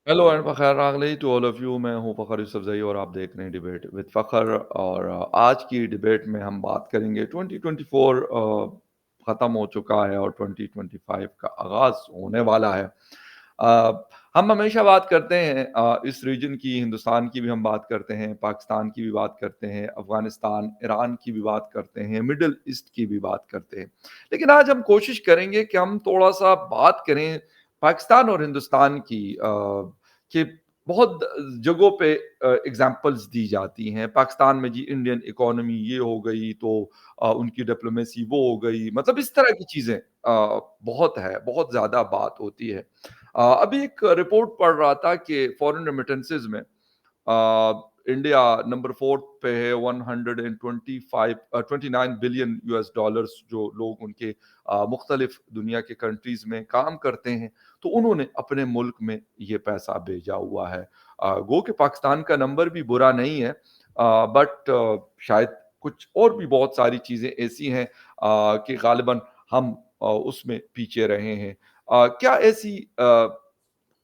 Hello and Fakhar रागली to all of you. मैं हूँ फ़खर यूसुफ़ज़ई और आप देख रहे हैं डिबेट विद फ़खर। और आज की डिबेट में हम बात करेंगे 2024 ख़त्म हो चुका है और 2025 का आगाज़ होने वाला है। हम हमेशा बात करते हैं इस रीजन की, हिंदुस्तान की भी हम बात करते हैं, पाकिस्तान की भी बात करते हैं, अफ़गानिस्तान, ईरान की भी बात करते हैं, मिडल ईस्ट की भी बात करते हैं। लेकिन आज हम कोशिश करेंगे कि हम थोड़ा-सा बात करें पाकिस्तान और हिंदुस्तान की, कि बहुत जगहों पे एग्ज़ाम्पल्स दी जाती हैं। पाकिस्तान में जी इंडियन इकोनॉमी ये हो गई तो उनकी डिप्लोमेसी वो हो गई, मतलब इस तरह की चीज़ें बहुत है, बहुत ज़्यादा बात होती है। अभी एक रिपोर्ट पढ़ रहा था कि फॉरेन रेमिटेंसेस में इंडिया नंबर 4 पे है। 29 बिलियन यूएस डॉलर्स जो लोग उनके मुख्तलिफ दुनिया के कंट्रीज में काम करते हैं, तो उन्होंने अपने मुल्क में ये पैसा भेजा हुआ है। गो कि पाकिस्तान का नंबर भी बुरा नहीं है, बट शायद कुछ और भी बहुत सारी चीज़ें ऐसी हैं कि गालिबन हम उसमें पीछे रहे हैं। क्या ऐसी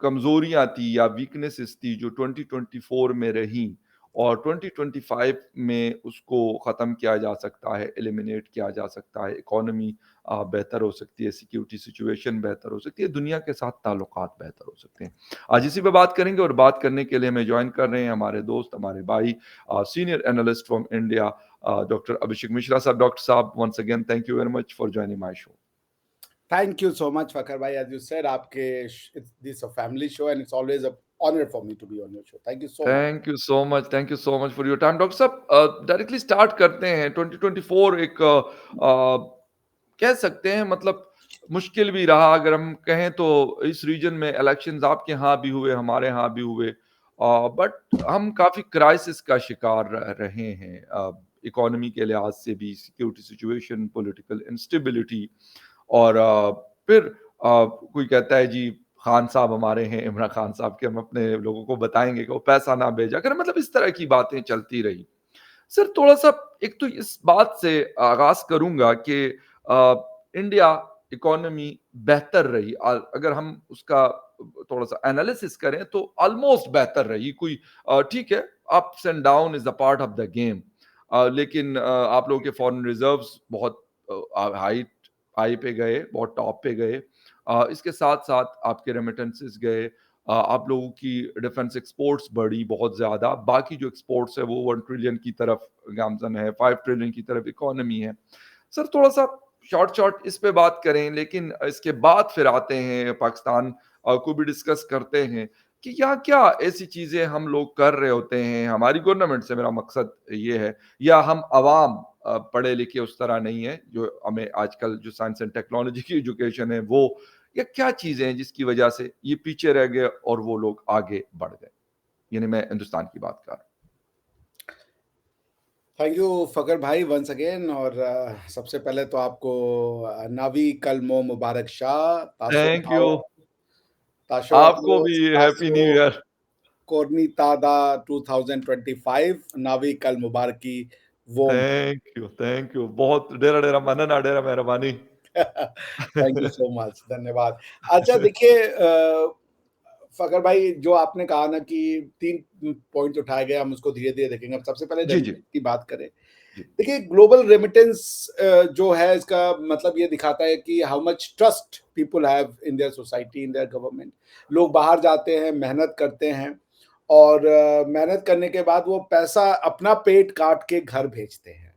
कमज़ोरियाँ थी या वीकनेसेस थी जो 2024 में रहीं और 2025 में उसको ख़त्म किया जा सकता है, एलिमिनेट किया जा सकता है, इकोनॉमी बेहतर हो सकती है, सिक्योरिटी सिचुएशन बेहतर हो सकती है, दुनिया के साथ ताल्लुकात बेहतर हो सकते हैं। आज इसी पे बात करेंगे और बात करने के लिए हमें जॉइन कर रहे हैं हमारे दोस्त, हमारे भाई, senior analyst from India, doctor Abhishek Mishra साहब। डॉक्टर साहब, once again thank you very much for joining my show. Thank you so much, Fakar bhai. As you said, this is a family show, and it's always a honor for me to be on your show. Thank you so much. Thank you so much for your time. Doctor साहब, directly start करते हैं। 2024 एक कह सकते हैं, मतलब मुश्किल भी रहा अगर हम कहें तो। इस रीजन में इलेक्शंस आपके यहाँ भी हुए, हमारे यहाँ भी हुए, बट हम काफ़ी क्राइसिस का शिकार रहे हैं, इकोनॉमी के लिहाज से भी, सिक्योरिटी सिचुएशन, पॉलिटिकल इंस्टेबिलिटी। और फिर कोई कहता है जी खान साहब हमारे हैं, इमरान खान साहब के, हम अपने लोगों को बताएँगे कि वो पैसा ना भेजा करें, मतलब इस तरह की बातें चलती रही। सर थोड़ा-सा एक तो इस बात से आगाज़ करूँगा कि इंडिया इकोनॉमी बेहतर रही, अगर हम उसका थोड़ा-सा एनालिसिस करें तो ऑलमोस्ट बेहतर रही। कोई ठीक है, ups and down is a part of the game. लेकिन आप लोगों के फॉरेन रिज़र्व्स बहुत हाई हाई पे गए, बहुत टॉप पे गए। इसके साथ-साथ आपके रेमिटेंसेस गए। आप लोगों की डिफेंस एक्सपोर्ट्स बढ़ी बहुत ज़्यादा। बाकी जो एक्सपोर्ट्स है वो 1 ट्रिलियन की तरफ गामज़न है, 5 ट्रिलियन की तरफ इकोनॉमी है। सर थोड़ा-सा शॉर्ट इस पे बात करें, लेकिन इसके बाद फिर आते हैं पाकिस्तान को भी डिस्कस करते हैं कि यहाँ क्या ऐसी चीज़ें हम लोग कर रहे होते हैं, हमारी गवर्नमेंट से मेरा मकसद ये है, या हम अवाम पढ़े लिखे उस तरह नहीं है, जो हमें आजकल जो साइंस एंड टेक्नोलॉजी की एजुकेशन है वो, या क्या चीज़ें हैं जिसकी वजह से ये पीछे रह गए और वो लोग आगे बढ़ गए? यानी मैं हिंदुस्तान की बात कर रहा हूँ। थैंक यू फकर भाई वंस अगेन। और सबसे पहले तो आपको नावी कलमो मुबारक शाह तासो थैंक यू। थाओ ताशो आपको आओ भी हैप्पी तासो न्यू ईयर। कोर्नी तादा 2025 नावी कल मुबारकी वो। Thank you. बहुत डेरा डेरा मनन डेरा मेहरबानी। थैंक यू सो मच, धन्यवाद। अच्छा देखिए फ़खर भाई, जो आपने कहा ना कि 3 पॉइंट्स उठाए गए, हम उसको धीरे-धीरे देखेंगे। अब सबसे पहले जी, जी, रेमिटेंस की बात करें। जी। देखिए ग्लोबल रेमिटेंस जो है इसका मतलब ये दिखाता है कि how much trust people have in their society, in their government. लोग बाहर जाते हैं, मेहनत करते हैं और मेहनत करने के बाद वो पैसा अपना पेट काट के घर भेजते हैं।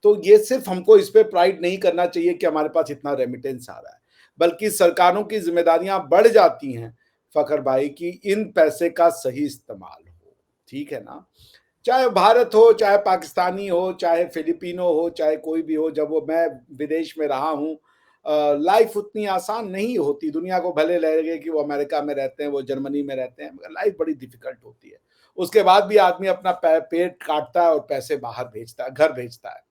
तो ये सिर्फ हमको इस पे प्राइड नहीं करना चाहिए कि हमारे पास इतना रेमिटेंस आ रहा है, बल्कि सरकारों की ज़िम्मेदारियाँ बढ़ जाती हैं, फ़खर भाई, कि इन पैसे का सही इस्तेमाल हो, ठीक है ना? चाहे भारत हो, चाहे पाकिस्तानी हो, चाहे फिलिपिनो हो, चाहे कोई भी हो, जब वो मैं विदेश में रहा हूँ, लाइफ़ उतनी आसान नहीं होती। दुनिया को भले लगे कि वो अमेरिका में रहते हैं, वो जर्मनी में रहते हैं, मगर लाइफ़ बड़ी डिफ़िकल्ट होती है। उसके बाद भी आदमी अपना पेट काटता है और पैसे बाहर भेजता है, घर भेजता है।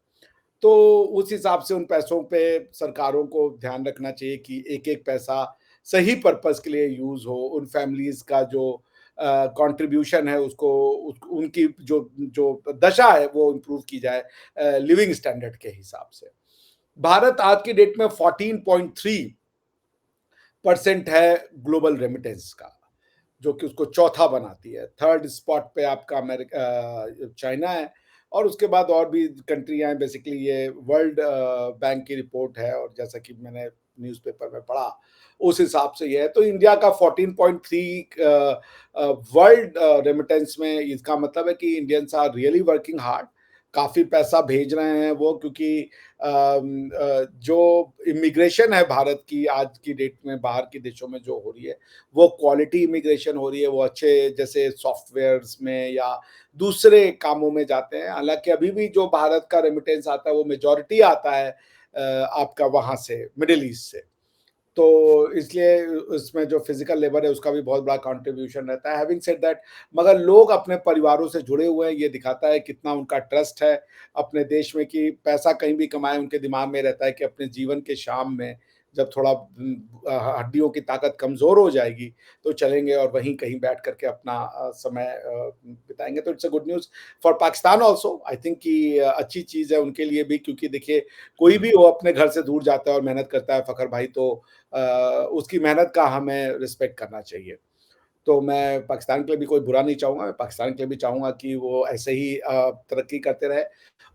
तो उस हिसाब से उन पैसों पे सरकारों को ध्यान रखना चाहिए कि एक-एक पैसा सही पर्पज़ के लिए यूज़ हो। उन फैमिलीज़ का जो कंट्रीब्यूशन है उसको उनकी जो जो दशा है वो इम्प्रूव की जाए लिविंग स्टैंडर्ड के हिसाब से। भारत आज की डेट में 14.3% है ग्लोबल रेमिटेंस का। जो कि उसको चौथा बनाती है। थर्ड स्पॉट पे आपका चाइना है, और उसके बाद और भी कंट्रियाँ हैं। बेसिकली ये वर्ल्ड बैंक की रिपोर्ट है, और जैसा कि मैंने न्यूज़पेपर में पढ़ा, उस हिसाब से ये है। तो इंडिया का 14.3 वर्ल्ड रेमिटेंस में, इसका मतलब है कि Indians are really working hard. काफ़ी पैसा भेज रहे हैं वो, क्योंकि जो इमिग्रेशन है भारत की आज की डेट में बाहर के देशों में जो हो रही है, वो क्वालिटी इमिग्रेशन हो रही है। वो अच्छे जैसे सॉफ्टवेयर्स में या दूसरे कामों में जाते हैं। हालाँकि अभी भी जो भारत का रेमिटेंस आता है वो मेजॉरिटी आता है आपका वहाँ से, मिडल ईस्ट से। तो इसलिए उसमें जो फिजिकल लेबर है उसका भी बहुत बड़ा कंट्रीब्यूशन रहता है। हैविंग सेड दैट, मगर लोग अपने परिवारों से जुड़े हुए हैं, ये दिखाता है कितना उनका ट्रस्ट है अपने देश में, कि पैसा कहीं भी कमाएं, उनके दिमाग में रहता है कि अपने जीवन के शाम में जब थोड़ा हड्डियों की ताकत कमजोर हो जाएगी तो चलेंगे और वहीं कहीं बैठ करके अपना समय बिताएंगे। तो it's a good news for Pakistan also. I think कि अच्छी चीज है उनके लिए भी, क्योंकि देखिए कोई भी वो अपने घर से दूर जाता है और मेहनत करता है फखर भाई, तो उसकी मेहनत का हमें रिस्पेक्ट करना चाहिए। तो मैं पाकिस्तान के लिए भी कोई बुरा नहीं चाहूँगा, मैं पाकिस्तान के लिए भी चाहूँगा कि वो ऐसे ही तरक्की करते रहें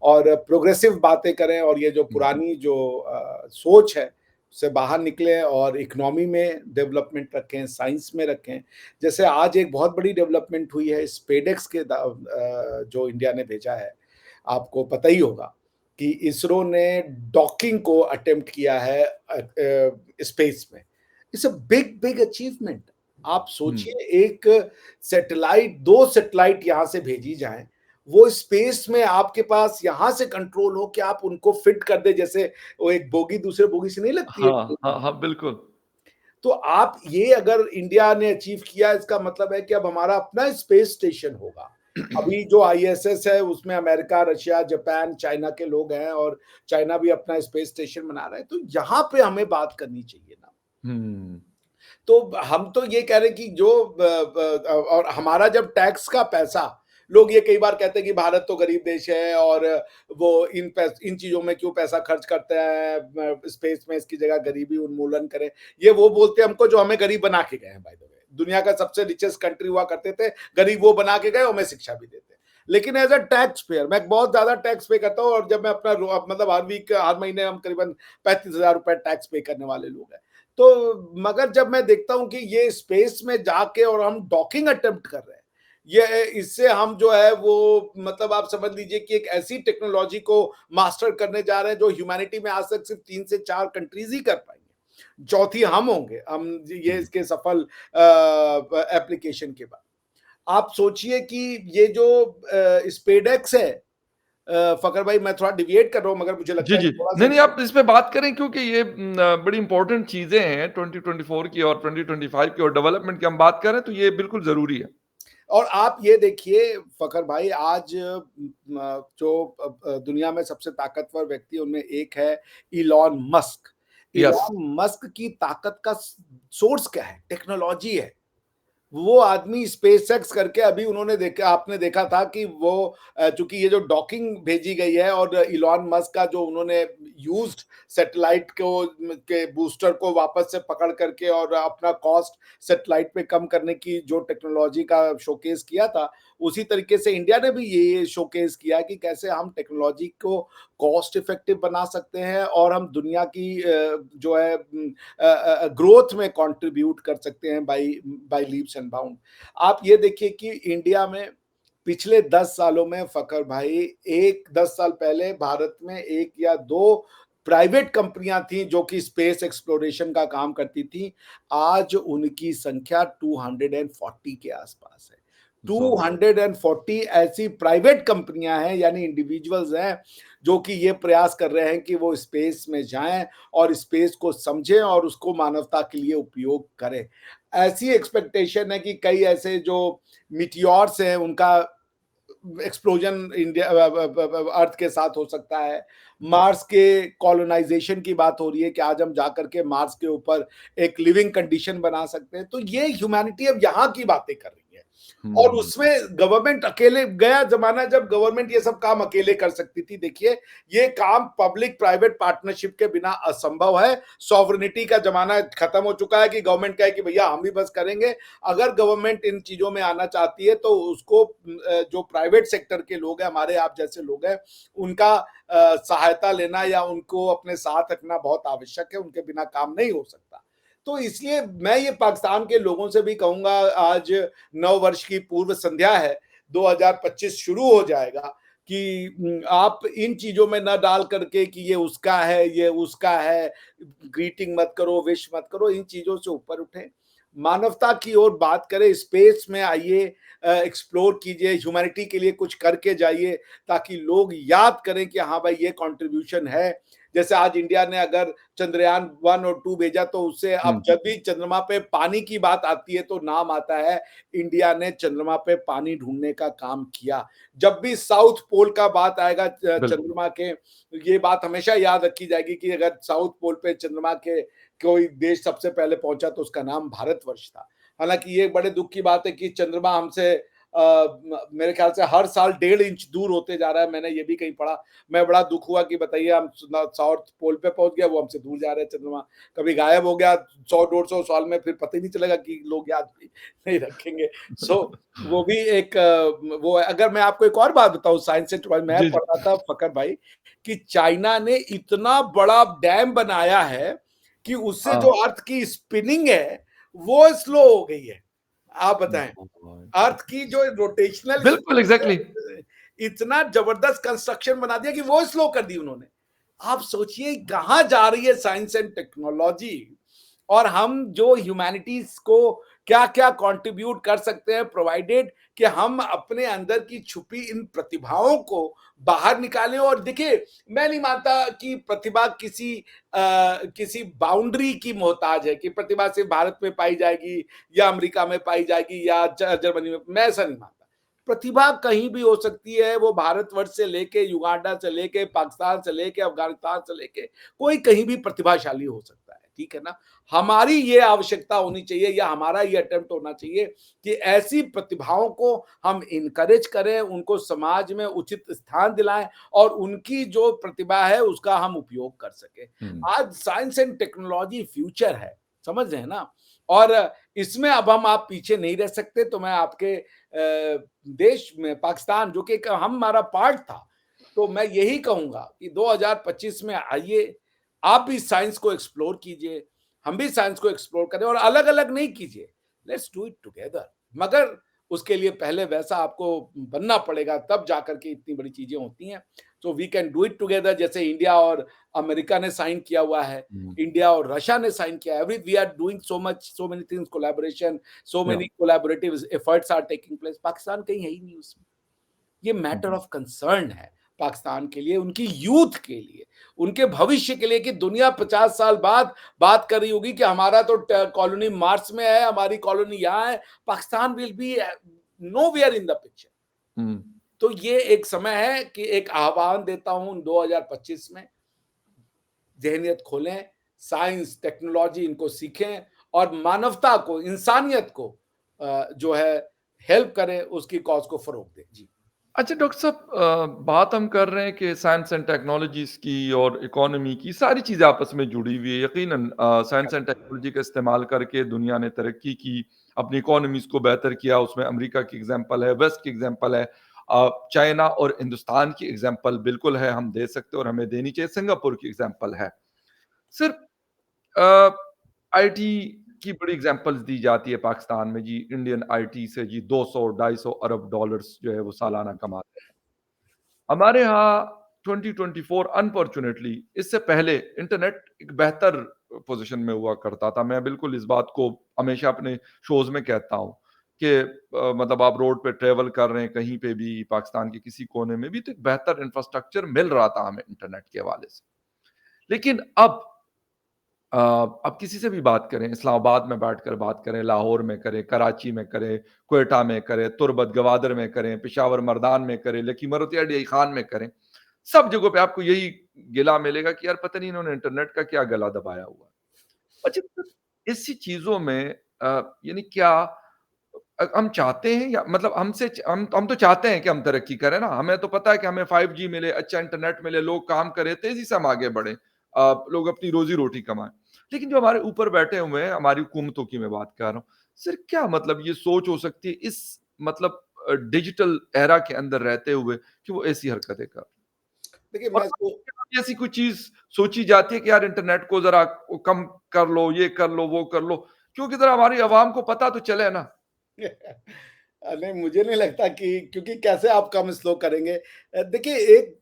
और प्रोग्रेसिव बातें करें, और ये जो हुँ, पुरानी जो सोच है, उससे बाहर निकलें और इकोनॉमी में डेवलपमेंट रखें, साइंस में रखें। जैसे आज एक बहुत बड़ी डेवलपमेंट हुई है स्पेसएक्स के जो इंडिया ने भेजा है, आपको पता ही होगा कि इसरो ने डॉकिंग को अटेम्प्ट किया है स्पेस में। It's a big big achievement. आप हुँ। सोचिए, एक सैटेलाइट, 2 सैटेलाइट यहाँ से भेजी जाएँ, वो स्पेस में आपके पास यहाँ से कंट्रोल हो कि आप उनको फिट कर दें, जैसे वो एक बोगी दूसरे बोगी से नहीं लगती है हाँ, ट्रेन हाँ, में। हाँ, बिल्कुल। तो आप ये अगर इंडिया ने अचीव किया, इसका मतलब है कि अब हमारा अपना स्पेस स्टेशन होगा। अभी जो आईएसएस है उसमें अमेरिका, रशिया, जापान, चाइना के लोग हैं, और चाइना भी अपना स्पेस स्टेशन बना रहा है। तो यहाँ पे हमें बात करनी चाहिए ना। हुँ। तो हम तो ये कह रहे हैं कि जो और हमारा जब टैक्स का पैसा, लोग ये कई बार कहते हैं कि भारत तो गरीब देश है और वो इन चीजों में क्यों पैसा खर्च करता है, स्पेस में इसकी जगह गरीबी उन्मूलन करें। ये वो बोलते हैं हमको जो हमें गरीब बना के गए हैं। बाय द वे, दुनिया का सबसे रिचेस्ट कंट्री हुआ करते थे, गरीब वो बना के गए, हमें शिक्षा भी देते। लेकिन एज अ टैक्स पेयर मैं बहुत ज्यादा टैक्स पे करता हूँ, और जब मैं अपना मतलब हर वीक, हर महीने हम करीबन 35,000 रुपए टैक्स पे करने वाले लोग हैं। तो मगर जब मैं देखता हूं कि ये स्पेस में जाके और हम डॉकिंग अटेम्प्ट कर रहे हैं, ये इससे हम जो है वो, मतलब आप समझ लीजिए कि एक ऐसी टेक्नोलॉजी को मास्टर करने जा रहे हैं जो ह्यूमैनिटी में आज तक सिर्फ 3 से 4 कंट्रीज ही कर पाएंगे। चौथी हम होंगे, हम ये हुँ। इसके सफल एप्लीकेशन के बाद। आप सोचिए कि ये जो स्पेडेक्स है, फकर भाई मैं थोड़ा डिविएट कर रहा हूं, मगर मुझे लगता जी, है जी। कि थोड़ा नहीं, सा नहीं, आप इस पे बात करें क्योंकि ये बड़ी इम्पोर्टेंट चीज़ें हैं 2024 की और 2025 की, और डेवलपमेंट की हम बात कर रहे हैं, तो ये बिल्कुल ज़रूरी है। और आप ये देखिए फ़खर भाई, आज जो दुनिया में सबसे ताकतवर व्यक्ति है उनमें एक है Elon Musk. Yes. Elon Musk की ताकत का सोर्स क्या है? टेक्नोलॉजी है। वो आदमी स्पेसएक्स करके, अभी उन्होंने देखा, आपने देखा था कि वो चूंकि ये जो डॉकिंग भेजी गई है और इलॉन मस्क का जो उन्होंने यूज्ड सैटेलाइट को के बूस्टर को वापस से पकड़ करके और अपना कॉस्ट सैटेलाइट पे कम करने की जो टेक्नोलॉजी का शोकेस किया था, उसी तरीके से इंडिया ने भी ये शोकेस किया कि कैसे हम टेक्नोलॉजी को कॉस्ट इफेक्टिव बना सकते हैं और हम दुनिया की जो है ग्रोथ में कंट्रीब्यूट कर सकते हैं by by leaps and bound. आप ये देखिए कि इंडिया में पिछले 10 सालों में फकर भाई, एक 10 साल पहले भारत में एक या दो प्राइवेट कंपनियां थी जो कि स्पेस एक्सप्लोरेशन का काम करती थी। आज उनकी संख्या 240 के आसपास है। ज़्यादा। 240 ऐसी प्राइवेट कंपनियां हैं, यानी इंडिविजुअल्स हैं, जो कि ये प्रयास कर रहे हैं कि वो स्पेस में जाएं और स्पेस को समझें और उसको मानवता के लिए उपयोग करें। ऐसी एक्सपेक्टेशन है कि कई ऐसे जो मीटियोर्स हैं उनका एक्सप्लोजन इंडिया अर्थ के साथ हो सकता है। मार्स के कॉलोनाइजेशन की बात हो रही है कि आज हम जाकर के मार्स के ऊपर एक लिविंग कंडीशन बना सकते हैं। तो ये ह्यूमैनिटी अब यहाँ की बातें कर रही है। और हुँ। उसमें गवर्नमेंट अकेले, गया ज़माना जब गवर्नमेंट ये सब काम अकेले कर सकती थी। देखिए, ये काम पब्लिक प्राइवेट पार्टनरशिप के बिना असंभव है। सॉवरेनिटी का ज़माना खत्म हो चुका है कि गवर्नमेंट कहे कि भैया हम ही बस करेंगे। अगर गवर्नमेंट इन चीज़ों में आना चाहती है तो उसको जो प्राइवेट सेक्टर के लोग हैं, हमारे आप जैसे लोग हैं, उनका सहायता लेना या उनको अपने साथ रखना बहुत आवश्यक है। उनके बिना काम नहीं हो सकता। तो इसलिए मैं ये पाकिस्तान के लोगों से भी कहूँगा, आज नव वर्ष की पूर्व संध्या है, 2025 शुरू हो जाएगा, कि आप इन चीज़ों में ना डाल करके कि ये उसका है, ये उसका है, ग्रीटिंग मत करो, विश मत करो, इन चीज़ों से ऊपर उठें। मानवता की ओर बात करें, स्पेस में आइए, एक्सप्लोर कीजिए, ह्यूमैनिटी के लिए कुछ करके जाइए, ताकि लोग याद करें कि हाँ भाई, ये कंट्रीब्यूशन है। जैसे आज इंडिया ने अगर चंद्रयान 1 और 2 भेजा, तो उससे हुँ, अब जब भी चंद्रमा पे पानी की बात आती है तो नाम आता है, इंडिया ने चंद्रमा पे पानी ढूंढने का काम किया। जब भी साउथ पोल का बात आएगा बिल्कुल। चंद्रमा के, ये बात हमेशा याद रखी जाएगी कि अगर साउथ पोल पे चंद्रमा के कोई देश सबसे पहले पहुंचा तो उसका नाम भारतवर्ष था। हालांकि ये बड़े दुख की बात है कि चंद्रमा हमसे मेरे ख्याल से हर साल 1.5 इंच दूर होते जा रहा है। मैंने ये भी कहीं पढ़ा। मैं बड़ा दुख हुआ कि बताइए, हम साउथ पोल पे पहुंच गया, वो हमसे दूर जा रहे हैं चंद्रमा। कभी गायब हो गया 100-150 साल में, फिर पता ही नहीं चलेगा कि लोग याद भी नहीं रखेंगे। सो वो भी एक वो है। अगर मैं आपको एक और बात बताऊं, साइंस से मैं जी, जी। पढ़ रहा था फकर भाई, कि चाइना ने इतना बड़ा डैम बनाया है कि उससे जो हाँ। अर्थ की स्पिनिंग है वो स्लो हो गई है। आप बताएं, अर्थ की जो रोटेशनल बिल्कुल, स्पीड एग्ज़ैक्टली। है, इतना जबरदस्त कंस्ट्रक्शन बना दिया कि वो स्लो कर दी उन्होंने। आप सोचिए कहां जा रही है साइंस एंड टेक्नोलॉजी, और हम जो ह्यूमैनिटीज को क्या क्या कंट्रीब्यूट कर सकते हैं, प्रोवाइडेड कि हम अपने अंदर की छुपी इन प्रतिभाओं को बाहर निकालें। और देखिए, मैं नहीं मानता कि प्रतिभा किसी बाउंड्री की मोहताज है, कि प्रतिभा सिर्फ भारत में पाई जाएगी या अमेरिका में पाई जाएगी या जर्मनी में। मैं ऐसा नहीं मानता। प्रतिभा कहीं भी हो सकती है। वो भारतवर्ष से लेके, युगांडा से लेके, पाकिस्तान से लेके, अफगानिस्तान से लेके, कोई कहीं भी प्रतिभाशाली हो सकता है। ठीक है ना? हमारी ये आवश्यकता होनी चाहिए, या हमारा ये अटेम्प्ट होना चाहिए कि ऐसी प्रतिभाओं को हम इनकरेज करें, उनको समाज में उचित स्थान दिलाएं, और उनकी जो प्रतिभा है उसका हम उपयोग कर सकें। हुँ, आज साइंस एंड टेक्नोलॉजी फ्यूचर है, समझ रहे हैं ना? और इसमें अब हम आप पीछे नहीं रह सकते। तो मैं आपके देश में, पाकिस्तान जो कि हमारा पार्ट था, तो मैं यही कहूंगा कि 2025 में आइए, आप भी साइंस को एक्सप्लोर कीजिए, हम भी साइंस को एक्सप्लोर करें, और अलग अलग नहीं कीजिए, लेट्स डू इट टुगेदर। मगर उसके लिए पहले वैसा आपको बनना पड़ेगा, तब जाकर के इतनी बड़ी चीजें होती हैं। So we can do it together. जैसे इंडिया और अमेरिका ने साइन किया हुआ है, हुँ, इंडिया और रशिया ने साइन किया है। Every we are doing so much, so many things, collaboration, so yeah many collaborative efforts are taking place. Pakistan कहीं है ही नहीं उसमें। ये मैटर हुँ, ऑफ कंसर्न है पाकिस्तान के लिए, उनकी यूथ के लिए, उनके भविष्य के लिए, कि दुनिया 50 साल बाद बात कर रही होगी कि हमारा तो कॉलोनी मार्स में है, हमारी कॉलोनी यहाँ है। Pakistan will be nowhere in the picture. हुँ। तो ये एक समय है कि एक आह्वान देता हूं 2025 में, ज़हनियत खोलें, साइंस, टेक्नोलॉजी इनको सीखें, और मानवता को, इंसानियत को जो है हेल्प करें, उसकी कॉज़ को फ़रोग़ दें। जी। अच्छा डॉक्टर साहब, बात हम कर रहे हैं कि साइंस एंड टेक्नोलॉजीज़ की और इकोनॉमी की, सारी चीज़ें आपस में जुड़ी हुई है। यकीनन साइंस एंड टेक्नोलॉजी का इस्तेमाल करके दुनिया ने तरक्की की, अपनी इकोनॉमीज़ को बेहतर किया, उसमें अमेरिका की एग्ज़ाम्पल है, वेस्ट की एग्ज़ाम्पल है, चाइना और हिंदुस्तान की एग्ज़ाम्पल बिल्कुल है, हम दे सकते हैं और हमें देनी चाहिए, सिंगापुर की एग्ज़ाम्पल है। सिर्फ अ, आईटी की बड़ी एग्ज़ाम्पल्स दी जाती है पाकिस्तान में जी, इंडियन आईटी से जी 200 250 अरब डॉलर्स जो है वो सालाना कमाते हैं। हमारे यहाँ 2024 अनफॉर्च्यूनेटली इससे पहले इंटरनेट एक बेहतर पोज़ीशन में हुआ करता था। मैं बिल्कुल इस बात को हमेशा अपने शोज़ में कहता हूँ कि मतलब आप रोड पे ट्रैवल कर रहे हैं कहीं पे भी पाकिस्तान के किसी कोने में भी तो एक बेहतर इंफ्रास्ट्रक्चर मिल रहा था हमें इंटरनेट के हवाले से। लेकिन अब किसी से भी बात करें, इस्लामाबाद में बैठकर बात करें, लाहौर में करें, कराची में करें, क्वेटा में करें, तुर्बत गवादर में करें, पेशावर मर्दान में करें, लकीमरत डीई खान में करें, सब जगहों पे आपको यही गिला मिलेगा कि यार पता नहीं इन्होंने इंटरनेट का क्या गला दबाया हुआ है। अच्छा, तो ऐसी चीज़ों में यानी क्या हम चाहते हैं या मतलब हम तो चाहते हैं कि हम तरक्की करें ना, हमें तो पता है कि हमें 5G मिले, अच्छा इंटरनेट मिले, लोग काम करें, तेज़ी से हम आगे बढ़ें। लोग अपनी रोज़ी-रोटी कमाएँ। लेकिन जो हमारे ऊपर बैठे हुए हैं, हमारी हुकूमतों की मैं बात कर रहा हूँ, सर क्या मतलब ये सोच हो सकती है इस मतलब डिजिटल एरा के अंदर रहते हुए कि वो ऐसी हरकतें कर देखिए और मैं तो ऐसी कोई चीज़ सोची जाती है कि यार इंटरनेट को ज़रा कम कर लो, ये कर लो, वो कर लो, क्योंकि ज़रा हमारी आवाम को पता तो चले ना। नहीं मुझे नहीं लगता कि क्योंकि कैसे आप कम स्लो करेंगे। देखिए एक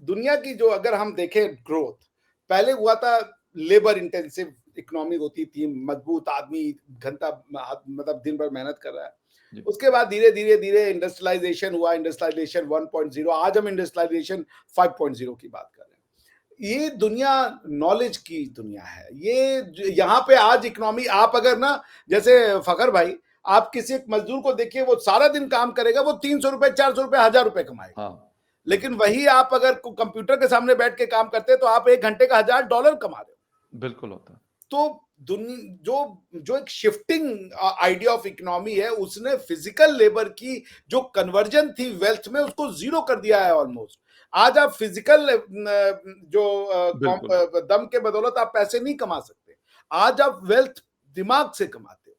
दुनिया की जो अगर हम देखें ग्रोथ, पहले हुआ था लेबर इंटेंसिव इकोनॉमी होती थी, मजबूत आदमी घंटा मतलब दिन भर मेहनत कर रहा है। जी, उसके बाद धीरे-धीरे इंडस्ट्रियलाइज़ेशन हुआ, इंडस्ट्रियलाइज़ेशन 1.0 आज हम इंडस्ट्रियलाइज़ेशन 5.0 की बात कर रहे हैं। ये दुनिया नॉलेज की दुनिया है। ये ज यहाँ पे आज इकोनॉमी आप अगर ना जैसे फ़खर भाई, आप किसी एक मज़दूर को देखिए वो सारा दिन काम करेगा, वो ₹300 ₹400 ₹1000 कमाएगा। हाँ, लेकिन बिल्कुल, वही आप अगर कंप्यूटर के सामने बैठ के काम करते हैं तो आप 1 घंटे का $1000 कमा रहे हो। बिल्कुल होता है। तो दुनि जो जो एक शिफ्टिंग आइडिया ऑफ इकोनॉमी है उसने फिजिकल लेबर की जो कन्वर्जन थी वेल्थ में उसको ज़ीरो कर दिया है ऑलमोस्ट। आज आप फिजिकल जो बिल्कुल, दम के बदौलत आप पैसे नहीं कमा सकते। आज आप वेल्थ दिमाग से कमाते हो।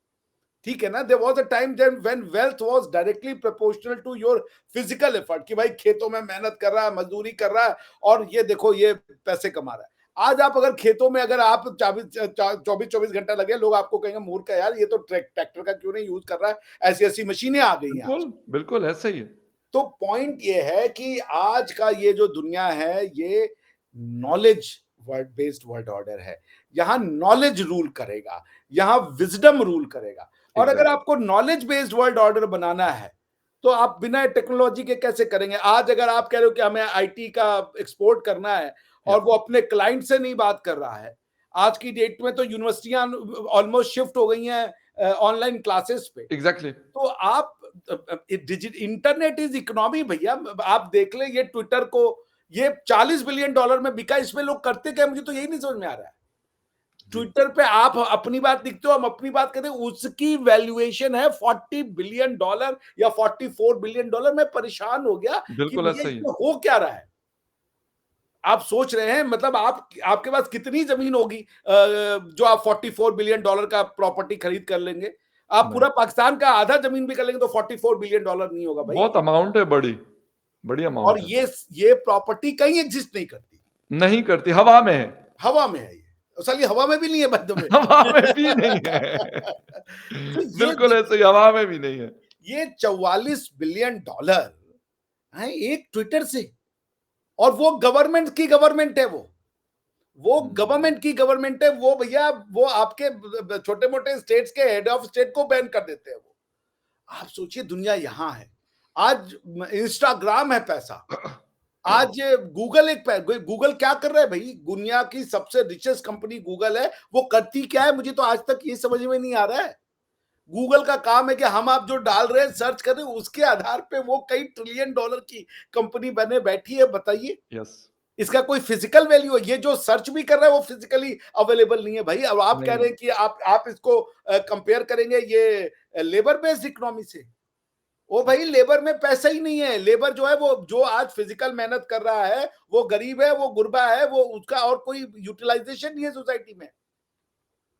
ठीक है ना? There was a time then when wealth was directly proportional to your physical effort कि भाई खेतों में मेहनत कर रहा है, मज़दूरी कर रहा है और ये देखो ये पैसे कमा रहा है। आज आप अगर खेतों में अगर आप 24-24 घंटा लगे लोग आपको कहेंगे मूर्ख है यार ये तो ट्रैक्टर का क्यों नहीं यूज़ कर रहा है? ऐसी-ऐसी मशीनें आ गई हैं बिल्कुल, आज। बिल्कुल ऐसा ही है। तो पॉइंट ये है कि आज का ये जो दुनिया है ये knowledge word based world order है। यहाँ नॉलेज रूल करेगा, यहाँ विज़डम रूल करेगा और अगर एग्ज़ैक्टली, आपको नॉलेज बेस्ड वर्ल्ड ऑर्डर बनाना है, तो आप बिना टेक्नोलॉजी के कैसे करेंगे? आज अगर आप कह रहे हो कि हमें आईटी का एक्सपोर्ट करना है और यस, वो अपने क्लाइंट से नहीं बात कर रहा है। आज की डेट में तो यूनिवर्सिटियाँ ऑलमोस्ट शिफ्ट हो गई हैं ऑनलाइन क्लासेस पे। एग्ज़ैक्टली, तो आप इंटरनेट इज इकोनॉमी भैया। आप देख ले ये ट्विटर को ये $40 बिलियन में बिका। इसमें लोग करते क्या मुझे तो यही नहीं समझ में आ रहा है। जी, ट्विटर पे आप अपनी बात लिखते हो हम अपनी बात करते हैं उसकी वैल्यूएशन है $40 बिलियन या $44 बिलियन। मैं परेशान हो गया कि बिल्कुल भैया ऐसा ही है। इसमें हो क्या रहा है। आप सोच रहे हैं मतलब आप आपके पास कितनी जमीन होगी जो आप $44 बिलियन का प्रॉपर्टी खरीद कर लेंगे। आप नहीं, पूरा पाकिस्तान का आधा जमीन भी कर लेंगे तो $44 बिलियन नहीं होगा भाई। बहुत अमाउंट है बड़ी, बड़ी और अमाउंट है। ये प्रॉपर्टी कहीं एग्जिस्ट नहीं करती। नहीं करती, हवा में है, हवा में है ये। साली हवा में भी नहीं है बंद में। हवा में भी नहीं है। तो ये बिल्कुल ऐसे ही हवा में भी नहीं है। ये $44 बिलियन है एक ट्विटर से। और वो गवर्नमेंट की गवर्नमेंट है वो हुँ, गवर्नमेंट की गवर्नमेंट है वो भैया। वो आपके छोटे मोटे स्टेट्स के हेड ऑफ स्टेट को बैन कर देते हैं वो। आप सोचिए दुनिया यहां है। आज इंस्टाग्राम है पैसा। आज गूगल गूगल क्या कर रहा है भाई। दुनिया की सबसे रिचेस्ट कंपनी गूगल है। वो करती क्या है मुझे तो आज तक ये समझ में नहीं आ रहा है। गूगल का काम है कि हम आप जो डाल रहे हैं सर्च कर रहे हैं उसके आधार पे वो कई ट्रिलियन डॉलर की कंपनी बने बैठी है। बताइए यस, इसका कोई फिजिकल वैल्यू है। ये जो सर्च भी कर रहा है वो फिजिकली अवेलेबल नहीं है भाई। अब आप कह नहीं, रहे हैं कि आप इसको कंपेयर करेंगे ये लेबर बेस्ड इकोनॉमी से। ओ भाई लेबर में पैसा ही नहीं है। लेबर जो है वो जो आज फिजिकल मेहनत कर रहा है वो गरीब है वो गुरबा है वो उसका और कोई यूटिलाइजेशन नहीं है सोसाइटी में।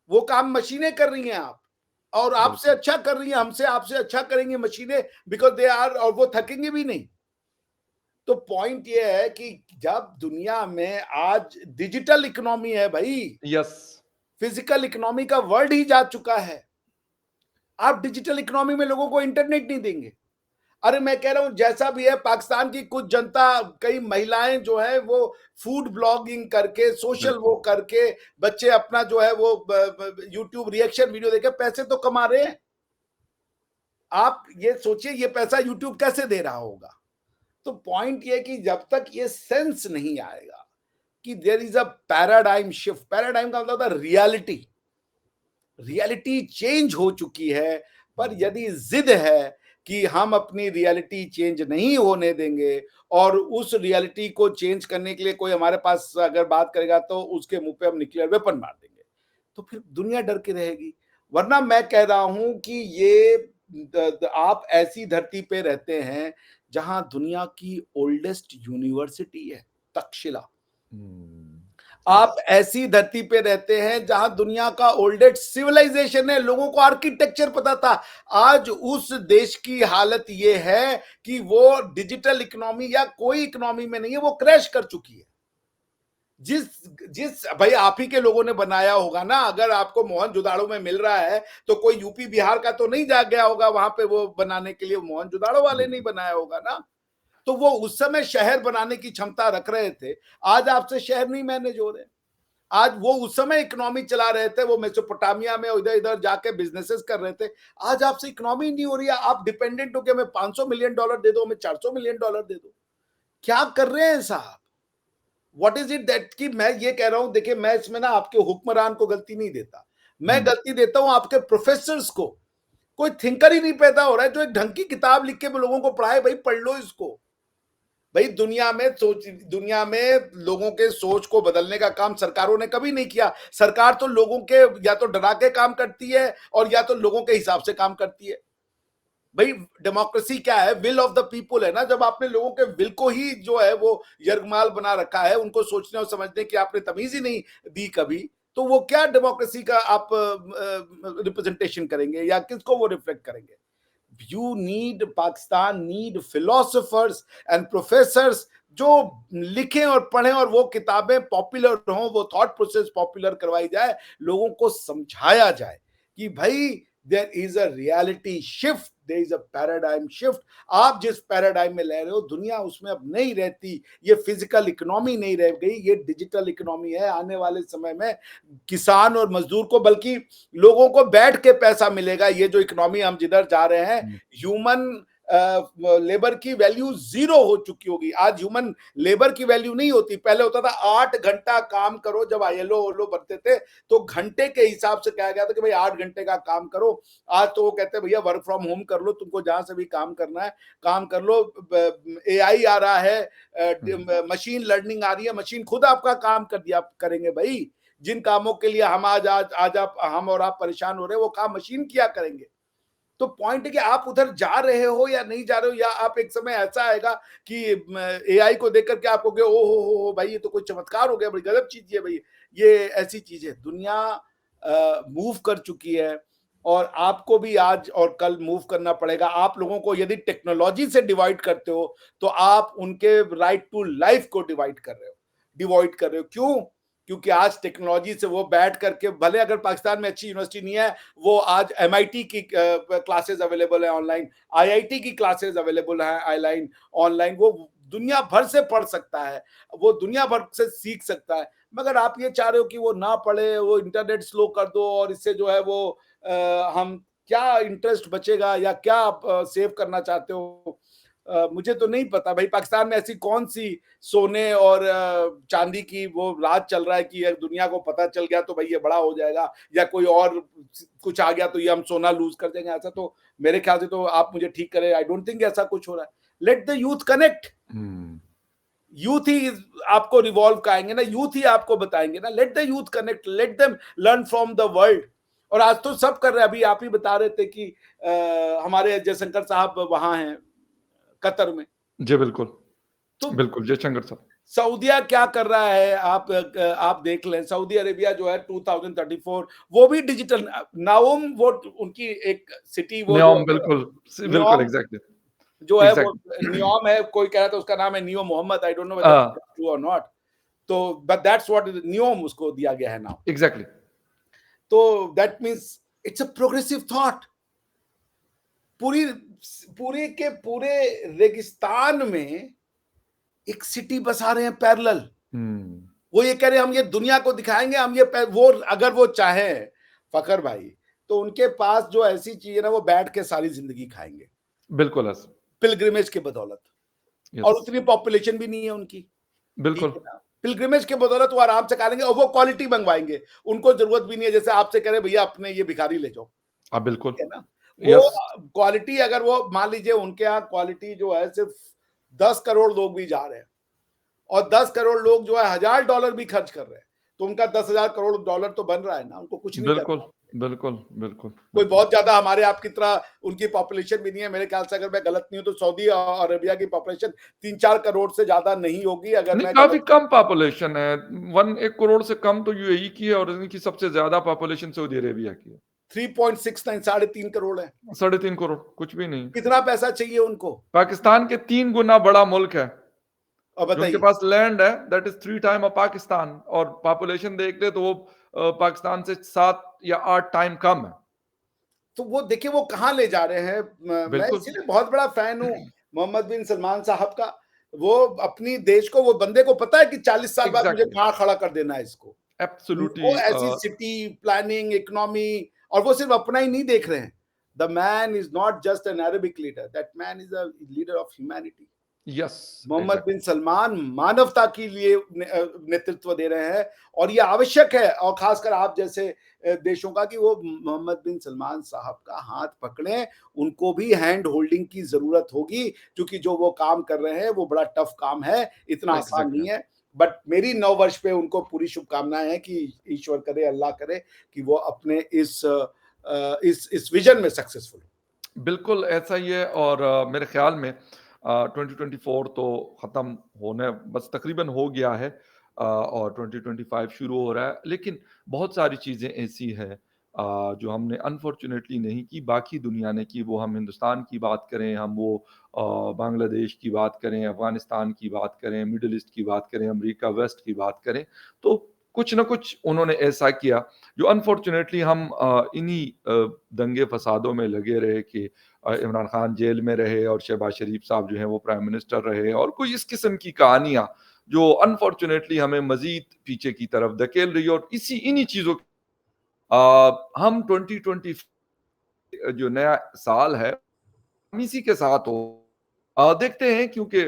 वो काम मशीनें कर रही हैं आप और आपसे बिल्कुल, अच्छा कर रही हैं। हमसे आपसे अच्छा करेंगे मशीनें बिकॉज दे आर और वो थकेंगे भी नहीं। तो पॉइंट ये है कि जब दुनिया में आज डिजिटल इकोनॉमी है भाई। यस, फिजिकल इकोनॉमी का वर्ड ही जा चुका है। आप डिजिटल इकोनॉमी में लोगों को इंटरनेट नहीं देंगे। अरे मैं कह रहा हूं जैसा भी है पाकिस्तान की कुछ जनता कई महिलाएं जो है वो फूड ब्लॉगिंग करके सोशल वो बिल्कुल, करके बच्चे अपना जो है वो यूट्यूब रिएक्शन वीडियो देके पैसे तो कमा रहे हैं। आप ये सोचिए ये पैसा यूट्यूब कैसे दे रहा होगा। तो पॉइंट ये कि जब तक ये सेंस नहीं आएगा कि there is a paradigm shift. Paradigm का मतलब होता है रियलिटी। रियलिटी चेंज हो चुकी है। पर हुँ, यदि जिद है कि हम अपनी रियलिटी चेंज नहीं होने देंगे और उस रियलिटी को चेंज करने के लिए कोई हमारे पास अगर बात करेगा तो उसके मुंह पे हम न्यूक्लियर वेपन मार देंगे। तो फिर दुनिया डर के रहेगी। वरना मैं कह रहा हूं कि ये आप ऐसी धरती पे रहते हैं जहां दुनिया की ओल्डेस्ट यूनिवर्सिटी है, तक्षशिला। आप यस। ऐसी धरती पे रहते हैं जहां दुनिया का ओल्डेस्ट सिविलाइजेशन है, लोगों को आर्किटेक्चर पता था। आज उस देश की हालत ये है कि वो डिजिटल इकोनॉमी या कोई इकोनॉमी में नहीं है, वो क्रैश कर चुकी है। जिस जिस भाई आप ही के लोगों ने बनाया होगा ना, अगर आपको मोहनजोदाड़ो में मिल रहा है तो कोई यूपी बिहार का तो नहीं जा गया होगा वहां पे वो बनाने के लिए, मोहनजोदाड़ो वाले नहीं बनाया होगा ना। तो वो उस समय शहर बनाने की क्षमता रख रहे थे, आज आपसे शहर नहीं मैनेज हो रहे। आज वो उस समय इकोनॉमी चला रहे थे, वो मेसोपोटामिया में इधर इधर जाके बिजनेसेस कर रहे थे। आज आपसे इकोनॉमी नहीं हो रही है, आप डिपेंडेंट हो के मैं $500 मिलियन दे दो, मैं $400 मिलियन दे दो। क्या कर रहे हैं साहब? व्हाट इज इट दैट कि मैं ये कह रहा हूं, देखिए मैं इसमें ना आपके हुक्मरान को गलती नहीं देता, मैं गलती देता हूं आपके प्रोफेसर्स को। कोई थिंकर ही नहीं पैदा हो रहा है जो एक ढंग की किताब लिख के लोगों को पढ़ाए, भाई पढ़ लो इसको। भाई दुनिया में लोगों के सोच को बदलने का काम सरकारों ने कभी नहीं किया। सरकार तो लोगों के या तो डरा के काम करती है और या तो लोगों के हिसाब से काम करती है। भाई डेमोक्रेसी क्या है? विल ऑफ द पीपुल है ना। जब आपने लोगों के विल को ही जो है वो यरगमाल बना रखा है, उनको सोचने और समझने की आपने तमीज ही नहीं दी कभी, तो वो क्या डेमोक्रेसी का आप रिप्रेजेंटेशन करेंगे या किसको वो रिफ्लेक्ट करेंगे? Pakistan need philosophers and professors जो लिखें और पढ़ें और वो किताबें पॉपुलर हों, वो थॉट प्रोसेस पॉपुलर करवाई जाए, लोगों को समझाया जाए कि भाई there is a reality shift, there is a paradigm shift. आप जिस पैराडाइम में ले रहे हो दुनिया उसमें अब नहीं रहती। ये फिजिकल इकोनॉमी नहीं रह गई, ये डिजिटल इकोनॉमी है। आने वाले समय में किसान और मजदूर को, बल्कि लोगों को बैठ के पैसा मिलेगा। ये जो इकोनॉमी हम जिधर जा रहे हैं, ह्यूमन लेबर की वैल्यू जीरो हो चुकी होगी। आज ह्यूमन लेबर की वैल्यू नहीं होती। पहले होता था 8 घंटा काम करो, जब आईएलओ ओलो बनते थे तो घंटे के हिसाब से कहा गया था कि भाई 8 घंटे का काम करो। आज तो वो कहते हैं भैया वर्क फ्रॉम होम कर लो, तुमको जहां से भी काम करना है काम कर लो। एआई आ रहा है, मशीन लर्निंग आ रही है, मशीन खुद आपका काम कर दिया करेंगे। भाई जिन कामों के लिए हम आज हम और आप परेशान हो रहे हैं, वो काम मशीन किया करेंगे। तो पॉइंट है कि आप उधर जा रहे हो या नहीं जा रहे हो, या आप एक समय ऐसा आएगा कि एआई को देख करके आपको ओ हो भाई ये तो कोई चमत्कार हो गया, बड़ी गजब चीज है भाई। ये ऐसी चीज है, दुनिया मूव कर चुकी है और आपको भी आज और कल मूव करना पड़ेगा। आप लोगों को यदि टेक्नोलॉजी से डिवाइड करते हो तो आप उनके राइट टू लाइफ को डिवाइड कर रहे हो। क्यों? क्योंकि आज टेक्नोलॉजी से वो बैठ करके, भले अगर पाकिस्तान में अच्छी यूनिवर्सिटी नहीं है, वो आज एमआईटी की क्लासेस अवेलेबल है ऑनलाइन, आईआईटी की क्लासेस अवेलेबल है ऑनलाइन। वो दुनिया भर से पढ़ सकता है, वो दुनिया भर से सीख सकता है। मगर आप ये चाह रहे हो कि वो ना पढ़े, वो इंटरनेट स्लो कर दो और इससे जो है वो हम क्या इंटरेस्ट बचेगा या क्या आप सेव करना चाहते हो? मुझे तो नहीं पता भाई। पाकिस्तान में ऐसी कौन सी सोने और चांदी की वो राज चल रहा है कि दुनिया को पता चल गया तो भाई ये बड़ा हो जाएगा, या कोई और कुछ आ गया तो ये हम सोना लूज कर देंगे। ऐसा तो मेरे ख्याल से, तो आप मुझे ठीक करें, आई डोंट थिंक ऐसा कुछ हो रहा है। Let the youth connect. Youth ही आपको रिवॉल्व कराएंगे ना, यूथ ही आपको बताएंगे ना। Let the youth connect, let them learn from the world. और आज तो सब कर रहे हैं। अभी आप ही बता रहे थे कि हमारे जयशंकर साहब वहां हैं कतर में। जी, बिल्कुल। तो बिल्कुल, जयशंकर साहब। सऊदिया क्या कर रहा है, आप देख लें। सऊदी अरेबिया जो है 2034 वो भी डिजिटल, नाउम वो उनकी एक सिटी, वो जो न्योम, बिल्कुल, बिल्कुल, नियोम एग्ज़ैक्टली, जो है वो एग्ज़ैक्टली। नियोम है, कोई कह रहा था उसका नाम है Neo Mohammed, I don't know whether हाँ, ट्रू और नॉट। तो बट दैट्स व्हाट नियोम उसको दिया गया है नाम। एग्ज़ैक्टली। तो that means it's a progressive thought. पूरी पूरे के पूरे रेगिस्तान में एक सिटी बसा रहे हैं पैरेलल। वो ये कह रहे हैं हम ये दुनिया को दिखाएंगे, हम ये वो अगर वो चाहे फखर भाई, तो उनके पास जो ऐसी चीज है ना, वो बैठ के सारी जिंदगी खाएंगे बिल्कुल, यस, पिलग्रिमेज के बदौलत। और यस, उतनी पॉपुलेशन भी नहीं है उनकी, ठीक बिल्कुल। है ना। पिलग्रिमेज के बदौलत वो आराम से खा लेंगे और वो क्वालिटी मंगवाएंगे। उनको जरूरत भी नहीं है जैसे आपसे कह रहे भैया अपने ये भिखारी ले जाओ, हाँ, बिल्कुल, ठीक है ना। वो यस, क्वालिटी, अगर वो मान लीजिए उनके यहाँ क्वालिटी जो है सिर्फ 10 करोड़ लोग भी जा रहे हैं और 10 करोड़ लोग जो है $1000 भी खर्च कर रहे हैं, तो उनका $10,000 करोड़ तो बन रहा है ना, उनको कुछ नहीं बिल्कुल, करना। बिल्कुल, बिल्कुल, कोई बिल्कुल। बहुत ज़्यादा हमारे आप की तरह उनकी पॉपुलेशन भी नहीं है। मेरे ख्याल से अगर मैं गलत नहीं हूँ तो सऊदी अरेबिया की पॉपुलेशन 3-4 करोड़ से ज़्यादा नहीं होगी, अगर नहीं, मैं काफ़ी गलत कम पॉपुलेशन है। 1 करोड़ से कम तो यूएई की है और इनकी सबसे ज़्यादा पॉपुलेशन सऊदी अरेबिया की है। 3.69 साढ़े 3 करोड़ है। साढ़े 3 करोड़, कुछ भी नहीं। कितना पैसा चाहिए उनको? पाकिस्तान के 3 गुना बड़ा मुल्क है। अब जो उनके बताइए। पास लैंड है that is 3 time of Pakistan और पॉपुलेशन देख ले तो वो पाकिस्तान से 7 या 8 टाइम कम है। तो वो देखिए वो कहाँ ले जा रहे हैं। मैं बिल्कुल। इसीलिए बहुत बड़ा फैन हूँ मोहम्मद बिन सलमान साहब का। वो अपनी देश को, वो बंदे को पता है कि 40 साल बाद मुझे एग्ज़ैक्टली, कहाँ खड़ा कर देना है इसको। एब्सोल्यूटली वो ऐसी सिटी प्लानिंग, इकोनॉमी, और वो सिर्फ अपना ही नहीं देख रहे हैं। The man is not just an Arabic leader, that man is a leader of humanity. Yes, Mohammed bin exactly, Salman मानवता के लिए नेतृत्व दे रहे हैं, और ये आवश्यक है, और खासकर आप जैसे देशों का, कि वो मोहम्मद बिन सलमान साहब का हाथ पकड़ें। उनको भी हैंड होल्डिंग की जरूरत होगी, क्योंकि जो वो काम कर रहे हैं वो बड़ा टफ काम है, इतना आसान एग्ज़ैक्टली। नहीं है। बट मेरी 9 वर्ष पे उनको पूरी शुभकामनाएं हैं कि ईश्वर करे, अल्लाह करे कि वो अपने इस विजन में सक्सेसफुल। बिल्कुल ऐसा ही है और मेरे ख़्याल में 2024 तो ख़त्म होने बस तकरीबन हो गया है और 2025 शुरू हो रहा है। लेकिन बहुत सारी चीज़ें ऐसी हैं जो हमने अनफॉर्च्यूनेटली नहीं की, बाकी दुनिया ने की। वो हम हिंदुस्तान की बात करें, हम वो बांग्लादेश की बात करें, अफ़गानिस्तान की बात करें, मिडल ईस्ट की बात करें, अमेरिका वेस्ट की बात करें, तो कुछ न कुछ उन्होंने ऐसा किया जो अनफॉर्च्यूनेटली हम इन्हीं दंगे फ़सादों में लगे रहे कि इमरान खान जेल में रहे और शहबाज शरीफ साहब जो हैं वो प्राइम मिनिस्टर रहे और कोई इस किस्म की कहानियाँ जो अनफॉर्च्यूनेटली हमें मज़ीद पीछे की तरफ धकेल रही है और इन्हीं चीज़ों हम 2020 जो नया साल है, हम इसी के साथ हो देखते हैं क्योंकि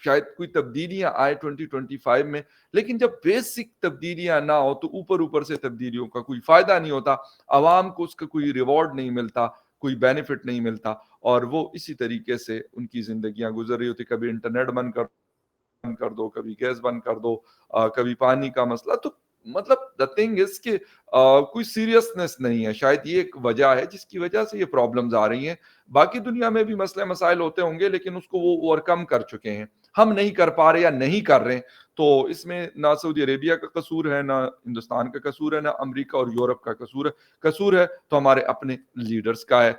शायद कोई तब्दीलियाँ आए 2025 में, लेकिन जब बेसिक तब्दीलियाँ ना हो तो ऊपर-ऊपर से तब्दीलियों का कोई फ़ायदा नहीं होता। अवाम को उसका कोई रिवॉर्ड नहीं मिलता, कोई बेनिफिट नहीं मिलता और वो इसी तरीके से उनकी ज़िंदगियाँ गुज़र रही होती। कभी इंटरनेट बंद कर दो, कभी गैस बंद कर दो कभी पानी का मसला तो मतलब द थिंग इज़ कि कोई सीरियसनेस नहीं है। शायद ये एक वजह है जिसकी वजह से ये प्रॉब्लम्स आ रही हैं। बाकी दुनिया में भी मसले-मसाइल होते होंगे लेकिन उसको वो ओवरकम कर चुके हैं। हम नहीं कर पा रहे या नहीं कर रहे, तो इसमें ना सऊदी अरेबिया का कसूर है, ना हिंदुस्तान का कसूर है, ना अमेरिका और यूरोप का कसूर है तो हमारे अपने लीडर्स का है।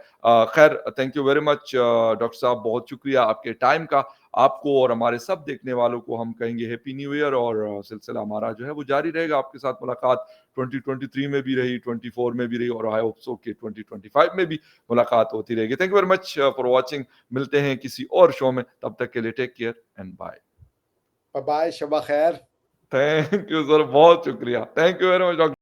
खैर thank you very much doctor साहब बहुत शुक्रिया आपके टाइम का। आपको और हमारे सब देखने वालों को हम कहेंगे हैप्पी न्यू ईयर और सिलसिला हमारा जो है वो जारी रहेगा। आपके साथ मुलाकात 2023 में भी रही, 24 में भी रही और आई होप सो कि 2025 में भी मुलाकात होती रहेगी। Thank you very much for watching. मिलते हैं किसी और शो में, तब तक के लिए take care and bye. Bye, शबा खैर। थैंक यू सर, बहुत शुक्रिया। Thank you very much doctor